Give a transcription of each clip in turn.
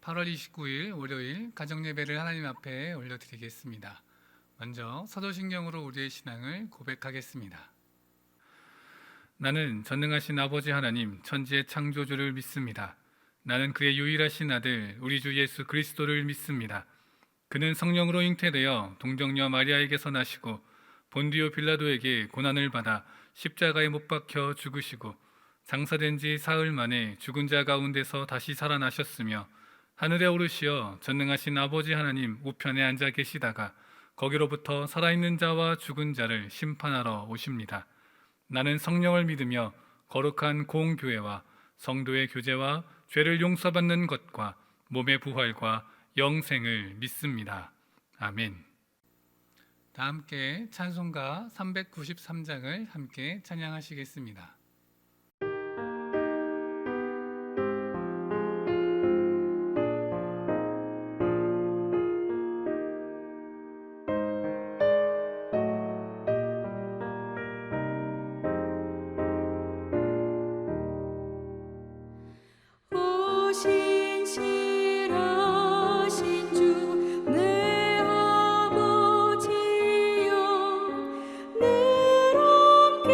8월 29일 월요일 가정예배를 하나님 앞에 올려드리겠습니다. 먼저 사도신경으로 우리의 신앙을 고백하겠습니다. 나는 전능하신 아버지 하나님 천지의 창조주를 믿습니다. 나는 그의 유일하신 아들 우리 주 예수 그리스도를 믿습니다. 그는 성령으로 잉태되어 동정녀 마리아에게서 나시고 본디오 빌라도에게 고난을 받아 십자가에 못 박혀 죽으시고 장사된 지 사흘 만에 죽은 자 가운데서 다시 살아나셨으며 하늘에 오르시어 전능하신 아버지 하나님 우편에 앉아 계시다가 거기로부터 살아있는 자와 죽은 자를 심판하러 오십니다. 나는 성령을 믿으며 거룩한 공교회와 성도의 교제와 죄를 용서받는 것과 몸의 부활과 영생을 믿습니다. 아멘. 다 함께 찬송가 393장을 함께 찬양하시겠습니다. 신실하신 주 내 아버지여 늘 함께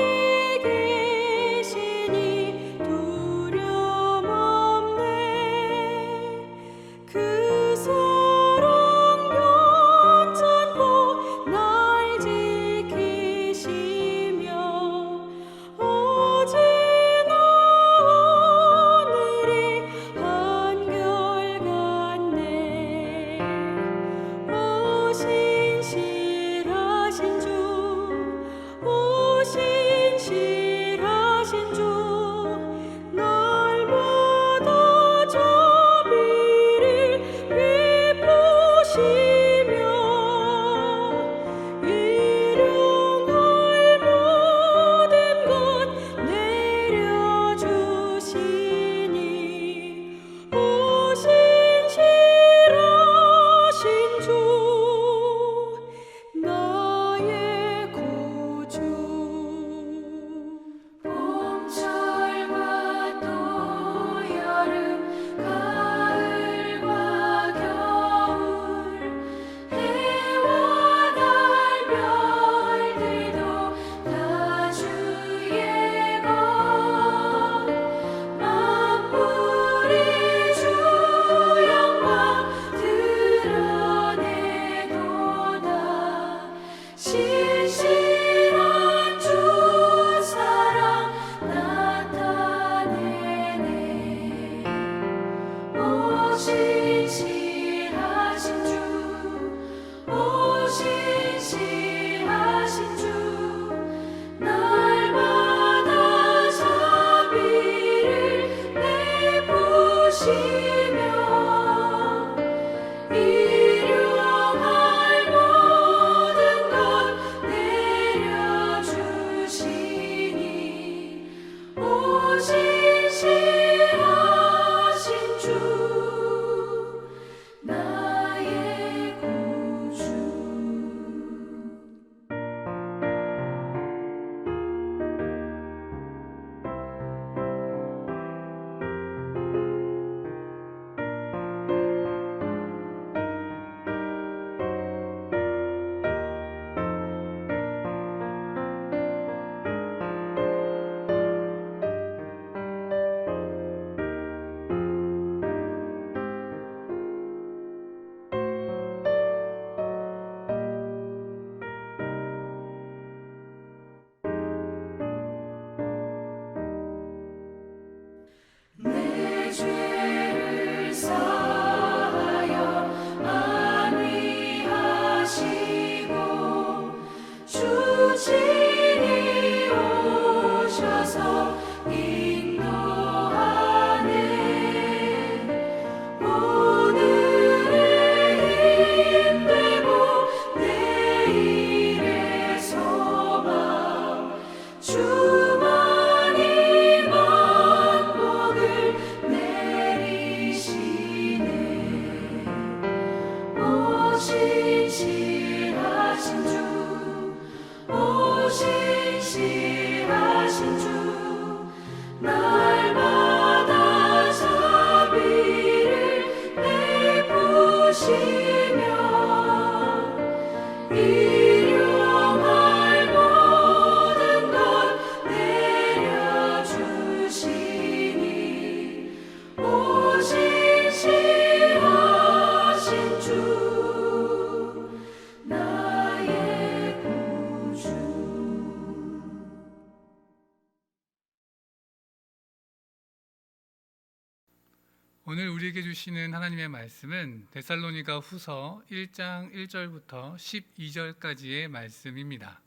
오늘 우리에게 주시는 하나님의 말씀은 데살로니가 후서 1장 1절부터 12절까지의 말씀입니다.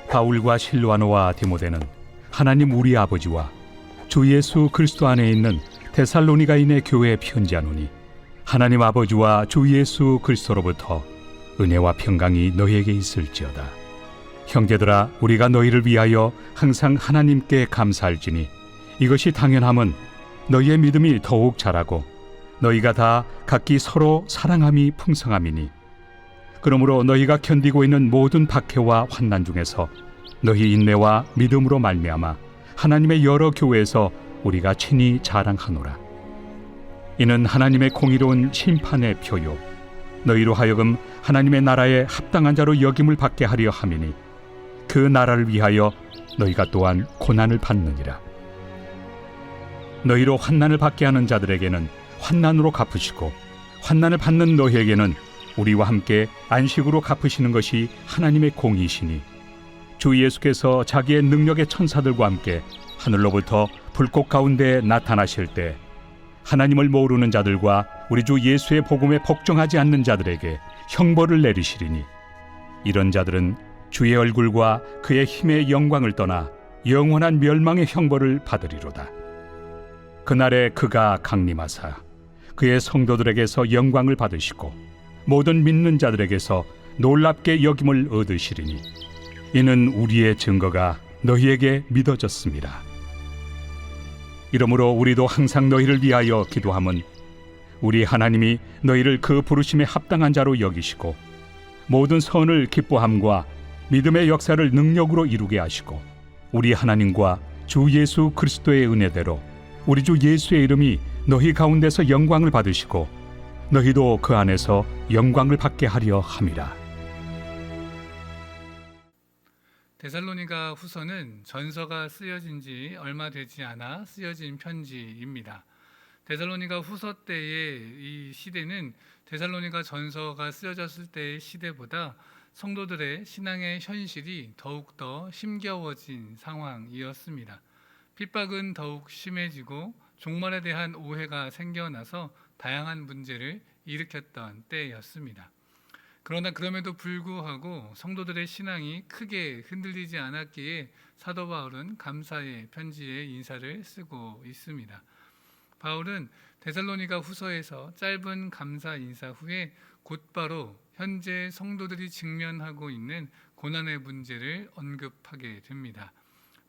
바울과 실로아노와 디모데는 하나님 우리 아버지와 주 예수 그리스도 안에 있는 데살로니가인의 교회에 편지하노니 하나님 아버지와 주 예수 그리스도로부터 은혜와 평강이 너희에게 있을지어다. 형제들아, 우리가 너희를 위하여 항상 하나님께 감사할지니 이것이 당연함은 너희의 믿음이 더욱 자라고 너희가 다 각기 서로 사랑함이 풍성함이니 그러므로 너희가 견디고 있는 모든 박해와 환난 중에서 너희 인내와 믿음으로 말미암아 하나님의 여러 교회에서 우리가 친히 자랑하노라. 이는 하나님의 공의로운 심판의 표요 너희로 하여금 하나님의 나라에 합당한 자로 여김을 받게 하려 함이니 그 나라를 위하여 너희가 또한 고난을 받느니라. 너희로 환난을 받게 하는 자들에게는 환난으로 갚으시고 환난을 받는 너희에게는 우리와 함께 안식으로 갚으시는 것이 하나님의 공의시니 주 예수께서 자기의 능력의 천사들과 함께 하늘로부터 불꽃 가운데 나타나실 때 하나님을 모르는 자들과 우리 주 예수의 복음에 복종하지 않는 자들에게 형벌을 내리시리니 이런 자들은 주의 얼굴과 그의 힘의 영광을 떠나 영원한 멸망의 형벌을 받으리로다. 그날에 그가 강림하사 그의 성도들에게서 영광을 받으시고 모든 믿는 자들에게서 놀랍게 여김을 얻으시리니 이는 우리의 증거가 너희에게 믿어졌습니다. 이러므로 우리도 항상 너희를 위하여 기도함은 우리 하나님이 너희를 그 부르심에 합당한 자로 여기시고 모든 선을 기뻐함과 믿음의 역사를 능력으로 이루게 하시고 우리 하나님과 주 예수 그리스도의 은혜대로 우리 주 예수의 이름이 너희 가운데서 영광을 받으시고 너희도 그 안에서 영광을 받게 하려 함이라. 데살로니가 후서는 전서가 쓰여진 지 얼마 되지 않아 쓰여진 편지입니다. 데살로니가 후서 때의 이 시대는 데살로니가 전서가 쓰여졌을 때의 시대보다 성도들의 신앙의 현실이 더욱더 힘겨워진 상황이었습니다. 핍박은 더욱 심해지고 종말에 대한 오해가 생겨나서 다양한 문제를 일으켰던 때였습니다. 그러나 그럼에도 불구하고 성도들의 신앙이 크게 흔들리지 않았기에 사도 바울은 감사의 편지에 인사를 쓰고 있습니다. 바울은 데살로니가 후서에서 짧은 감사 인사 후에 곧바로 현재 성도들이 직면하고 있는 고난의 문제를 언급하게 됩니다.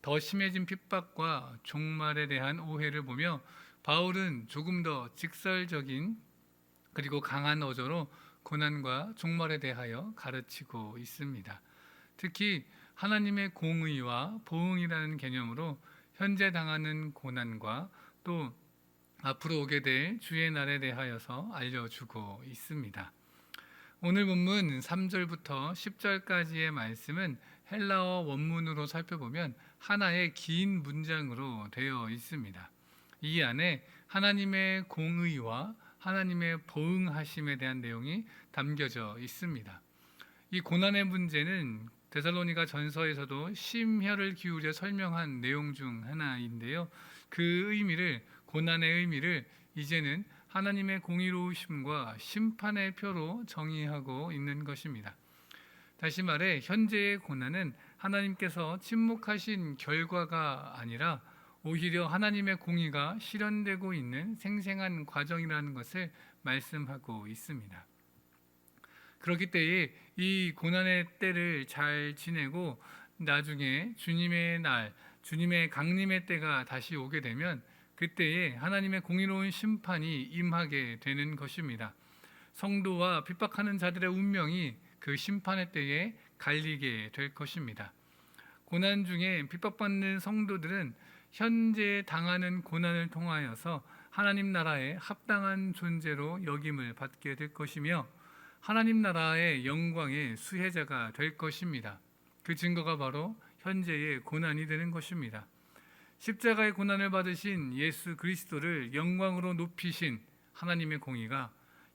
더 심해진 핍박과 종말에 대한 오해를 보며 바울은 조금 더 직설적인 그리고 강한 어조로 고난과 종말에 대하여 가르치고 있습니다. 특히 하나님의 공의와 보응이라는 개념으로 현재 당하는 고난과 또 앞으로 오게 될 주의 날에 대하여서 알려주고 있습니다. 오늘 본문 3절부터 10절까지의 말씀은 헬라어 원문으로 살펴보면 하나의 긴 문장으로 되어 있습니다. 이 안에 하나님의 공의와 하나님의 보응하심에 대한 내용이 담겨져 있습니다. 이 고난의 문제는 데살로니가 전서에서도 심혈을 기울여 설명한 내용 중 하나인데요. 그 의미를, 고난의 의미를 이제는 하나님의 공의로우심과 심판의 표로 정의하고 있는 것입니다. 다시 말해 현재의 고난은 하나님께서 침묵하신 결과가 아니라 오히려 하나님의 공의가 실현되고 있는 생생한 과정이라는 것을 말씀하고 있습니다. 그렇기 때에 이 고난의 때를 잘 지내고 나중에 주님의 날, 주님의 강림의 때가 다시 오게 되면 그때에 하나님의 공의로운 심판이 임하게 되는 것입니다. 성도와 핍박하는 자들의 운명이 그 심판의 때에 갈리게 될 것입니다. 고난 중에 핍박받는 성도들은 현재 당하는 고난을 통하여서 하나님 나라에 합당한 존재로 여김을 받게 될 것이며 하나님 나라의 영광의 수혜자가 될 것입니다. 그 증거가 바로 현재의 고난이 되는 것입니다. 십자가의 고난을 받으신 예수 그리스도를 영광으로 높이신 하나님의 공의가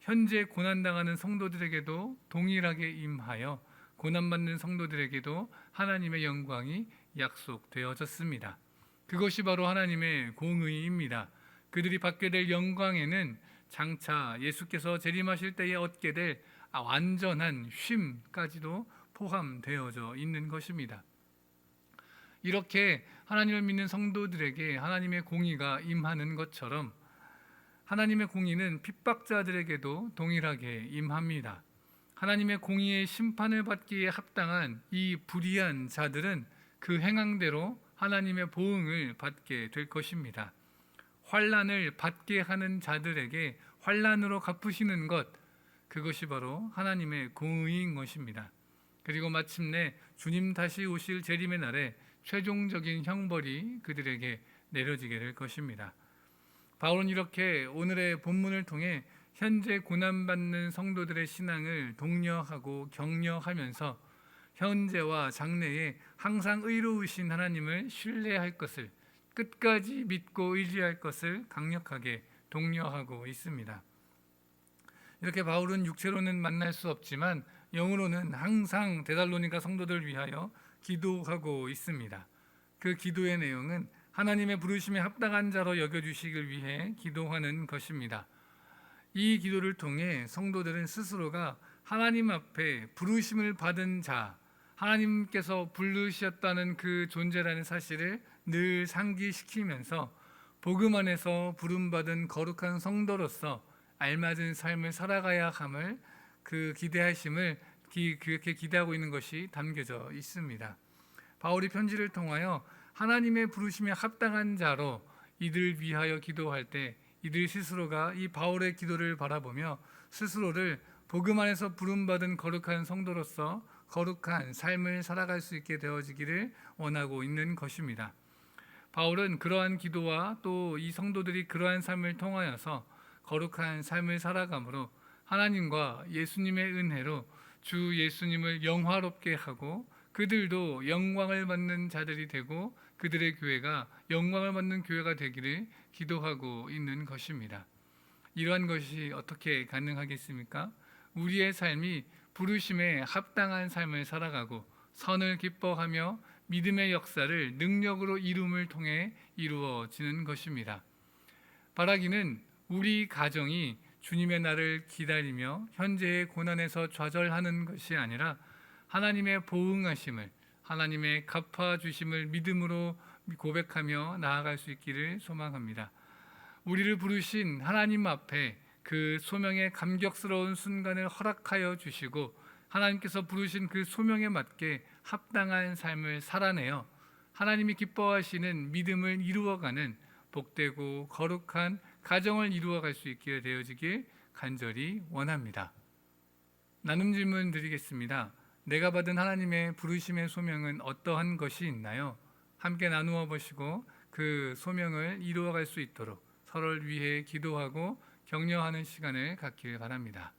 현재 고난당하는 성도들에게도 동일하게 임하여 고난받는 성도들에게도 하나님의 영광이 약속되어졌습니다. 그것이 바로 하나님의 공의입니다. 그들이 받게 될 영광에는 장차 예수께서 재림하실 때에 얻게 될 완전한 쉼까지도 포함되어져 있는 것입니다. 이렇게 하나님을 믿는 성도들에게 하나님의 공의가 임하는 것처럼 하나님의 공의는 핍박자들에게도 동일하게 임합니다. 하나님의 공의의 심판을 받기에 합당한 이 불의한 자들은 그 행황대로 하나님의 보응을 받게 될 것입니다. 환난을 받게 하는 자들에게 환난으로 갚으시는 것, 그것이 바로 하나님의 공의인 것입니다. 그리고 마침내 주님 다시 오실 재림의 날에 최종적인 형벌이 그들에게 내려지게 될 것입니다. 바울은 이렇게 오늘의 본문을 통해 현재 고난받는 성도들의 신앙을 독려하고 격려하면서 현재와 장래에 항상 의로우신 하나님을 신뢰할 것을, 끝까지 믿고 의지할 것을 강력하게 독려하고 있습니다. 이렇게 바울은 육체로는 만날 수 없지만 영으로는 항상 데살로니가 성도들을 위하여 기도하고 있습니다. 그 기도의 내용은 하나님의 부르심에 합당한 자로 여겨주시길 위해 기도하는 것입니다. 이 기도를 통해 성도들은 스스로가 하나님 앞에 부르심을 받은 자, 하나님께서 부르셨다는 그 존재라는 사실을 늘 상기시키면서 복음 안에서 부름받은 거룩한 성도로서 알맞은 삶을 살아가야 함을 그 기대하심을 그렇게 기대하고 있는 것이 담겨져 있습니다. 바울이 편지를 통하여 하나님의 부르심에 합당한 자로 이들 위하여 기도할 때 이들 스스로가 이 바울의 기도를 바라보며 스스로를 복음 안에서 부름받은 거룩한 성도로서 거룩한 삶을 살아갈 수 있게 되어지기를 원하고 있는 것입니다. 바울은 그러한 기도와 또 이 성도들이 그러한 삶을 통하여서 거룩한 삶을 살아가므로 하나님과 예수님의 은혜로 주 예수님을 영화롭게 하고 그들도 영광을 받는 자들이 되고 그들의 교회가 영광을 받는 교회가 되기를 기도하고 있는 것입니다. 이러한 것이 어떻게 가능하겠습니까? 우리의 삶이 부르심에 합당한 삶을 살아가고 선을 기뻐하며 믿음의 역사를 능력으로 이룸을 통해 이루어지는 것입니다. 바라기는 우리 가정이 주님의 날을 기다리며 현재의 고난에서 좌절하는 것이 아니라 하나님의 보응하심을, 하나님의 갚아주심을 믿음으로 고백하며 나아갈 수 있기를 소망합니다. 우리를 부르신 하나님 앞에 그 소명의 감격스러운 순간을 허락하여 주시고 하나님께서 부르신 그 소명에 맞게 합당한 삶을 살아내어 하나님이 기뻐하시는 믿음을 이루어가는 복되고 거룩한 가정을 이루어갈 수 있게 되어지길 간절히 원합니다. 나눔 질문 드리겠습니다. 내가 받은 하나님의 부르심의 소명은 어떠한 것이 있나요? 함께 나누어 보시고 그 소명을 이루어갈 수 있도록 서로를 위해 기도하고 격려하는 시간을 갖길 바랍니다.